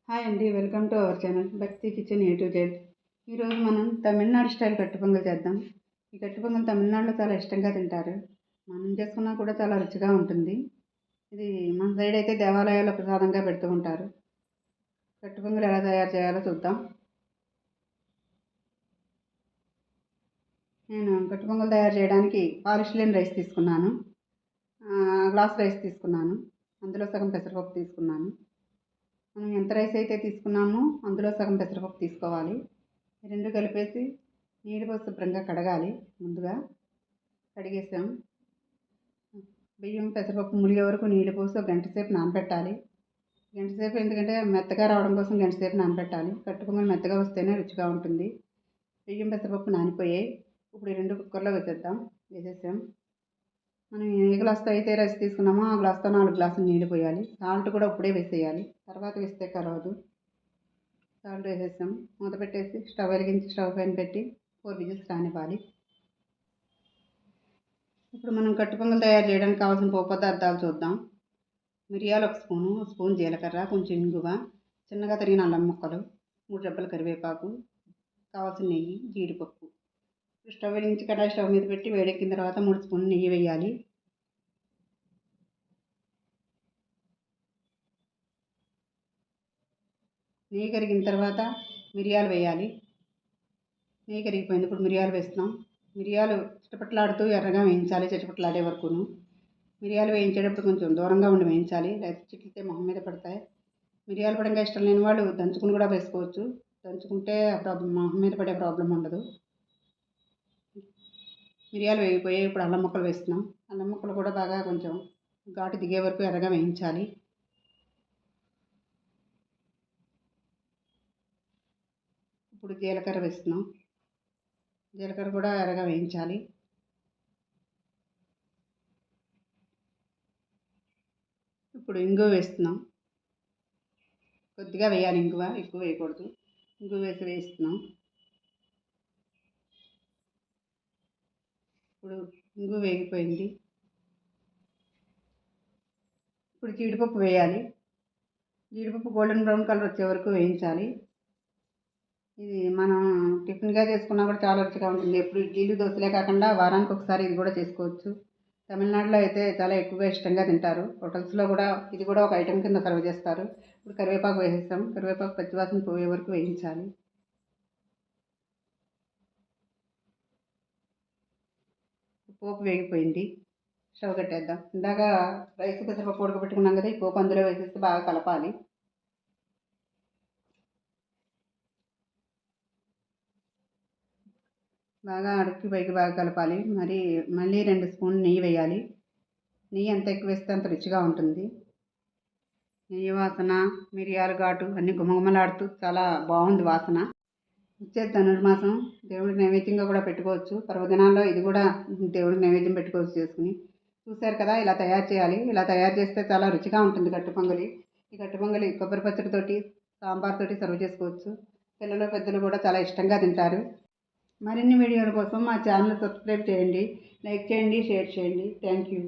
Hi అండి, welcome to our channel భక్తి kitchen A to Z. ఈరోజు మనం తమిళనాడు స్టైల్ కట్టు పొంగల్ చేద్దాం. ఈ కట్టు పొంగల్ తమిళనాడులో చాలా ఇష్టంగా తింటారు. మనం చేసుకున్నా కూడా చాలా రుచిగా ఉంటుంది. ఇది మన సైడ్ అయితే దేవాలయాల్లో ప్రసాదంగా పెడుతూ ఉంటారు. కట్టు పొంగల్ ఎలా తయారు చేయాలో చూద్దాం. నేను కట్టు పొంగల్ తయారు చేయడానికి పాలిష్ లేని రైస్ తీసుకున్నాను. గ్లాస్ రైస్ తీసుకున్నాను. అందులో సగం పెసరపప్పు తీసుకున్నాను. మనం ఎంత రైస్ అయితే తీసుకున్నామో అందులో సగం పెసరపప్పు తీసుకోవాలి. ఈ రెండు కలిపేసి నీళ్ళు పోసి శుభ్రంగా కడగాలి. ముందుగా కడిగేసాం. బియ్యం పెసరపప్పు ములిగే వరకు నీళ్ళు పోసి ఒక గంట సేపు నానబెట్టాలి. గంట సేపు ఎందుకంటే మెత్తగా రావడం కోసం గంట సేపు నానబెట్టాలి. కట్టుకొని మెత్తగా వస్తేనే రుచిగా ఉంటుంది. బియ్యం పెసరపప్పు నానిపోయాయి. ఇప్పుడు ఈ రెండు కుక్కర్లో వేసేసాం. మనం ఏ గ్లాస్తో అయితే రైస్ తీసుకున్నామో ఆ గ్లాస్తో 4 గ్లాసులు నీళ్ళు పోయాలి. సాల్ట్ కూడా ఇప్పుడే వేసేయాలి, తర్వాత వేస్తే కలవదు. సాల్ట్ వేసేసాం. మూత పెట్టేసి స్టవ్ వెలిగించి స్టవ్ పైన పెట్టి 4 విజిల్స్ రానివ్వాలి. ఇప్పుడు మనం కట్టు పొంగల్ తయారు చేయడానికి కావాల్సిన పోపు పదార్థాలు చూద్దాం. మిరియాలు 1 స్పూన్ జీలకర్ర, కొంచెం ఇంగువ, చిన్నగా తరిగిన అల్లం ముక్కలు, 3 రెబ్బల కరివేపాకు, కావాల్సిన నెయ్యి, జీడిపప్పు. స్టవ్ వెలిగించి కడాయి స్టవ్ మీద పెట్టి వేడెక్కిన తర్వాత 3 స్పూన్లు నెయ్యి వేయాలి. నెయ్యి కరిగిన తర్వాత మిరియాలు వేయాలి. నెయ్యి కరిగిపోయింది. ఇప్పుడు మిరియాలు వేస్తున్నాం. మిరియాలు చిటపట్లాడుతూ ఎర్రగా వేయించాలి, చిటపట్లాడే వరకును. మిరియాలు వేయించేటప్పుడు కొంచెం దూరంగా ఉండి వేయించాలి, లేకపోతే చిట్లితే మొహం మీద పడతాయి. మిరియాలు పడంగా ఇష్టం లేని వాళ్ళు దంచుకుని కూడా వేసుకోవచ్చు. దంచుకుంటే మొహం మీద పడే ప్రాబ్లం ఉండదు. మిరియాలు వేగిపోయాయి. ఇప్పుడు అల్లం ముక్కలు వేస్తున్నాం. అల్లం ముక్కలు కూడా బాగా కొంచెం ఘాటు దిగే వరకు ఎర్రగా వేయించాలి. ఇప్పుడు జీలకర్ర వేస్తున్నాం. జీలకర్ర కూడా ఎర్రగా వేయించాలి. ఇప్పుడు ఇంగువ వేస్తున్నాం. కొద్దిగా వేయాలి ఇంగువ, ఎక్కువ వేయకూడదు. ఇంగువ వేస్తున్నాం. ఇప్పుడు ఇంగువ వేగిపోయింది. ఇప్పుడు జీడిపప్పు వేయాలి. జీడిపప్పు గోల్డెన్ బ్రౌన్ కలర్ వచ్చే వరకు వేయించాలి. ఇది మనం టిఫిన్గా చేసుకున్నా కూడా చాలా రుచిగా ఉంటుంది. ఎప్పుడు ఇడ్లీలు దోశలే కాకుండా వారానికి ఒకసారి ఇది కూడా చేసుకోవచ్చు. తమిళనాడులో అయితే చాలా ఎక్కువగా ఇష్టంగా తింటారు. హోటల్స్లో కూడా ఇది కూడా ఒక ఐటెం కింద సర్వ్ చేస్తారు. ఇప్పుడు కరివేపాకు వేసేస్తాం. కరివేపాకు పచ్చివాసన పోయే వరకు వేయించాలి. పోపు వేగిపోయింది. స్టవ్ కట్టేద్దాం. ఇందాక రైస్ పెసరపప్పు ఉడకబెట్టుకున్నాం కదా, ఈ పోపు అందులో వేసేసి బాగా కలపాలి. బాగా అడుక్కి పైకి బాగా కలపాలి. మళ్ళీ 2 స్పూన్లు నెయ్యి వేయాలి. నెయ్యి ఎంత ఎక్కువ వేస్తే అంత రుచిగా ఉంటుంది. నెయ్యి వాసన, మిరియాల ఘాటు అన్నీ గుమగుమలాడుతూ చాలా బాగుంది వాసన. వచ్చేది ధనుర్మాసం, దేవుడికి నైవేద్యంగా కూడా పెట్టుకోవచ్చు. పర్వదినాల్లో ఇది కూడా దేవుడికి నైవేద్యం పెట్టుకోవచ్చు చేసుకుని. చూశారు కదా, ఇలా తయారు చేయాలి. ఇలా తయారు చేస్తే చాలా రుచిగా ఉంటుంది కట్టు పొంగలి. ఈ కట్టు పొంగలి కొబ్బరి పచ్చడితోటి, సాంబార్ తోటి సర్వ్ చేసుకోవచ్చు. పిల్లలు పెద్దలు కూడా చాలా ఇష్టంగా తింటారు. మరిన్ని వీడియోల కోసం మా ఛానల్ సబ్స్క్రైబ్ చేయండి, లైక్ చేయండి, షేర్ చేయండి. Thank you.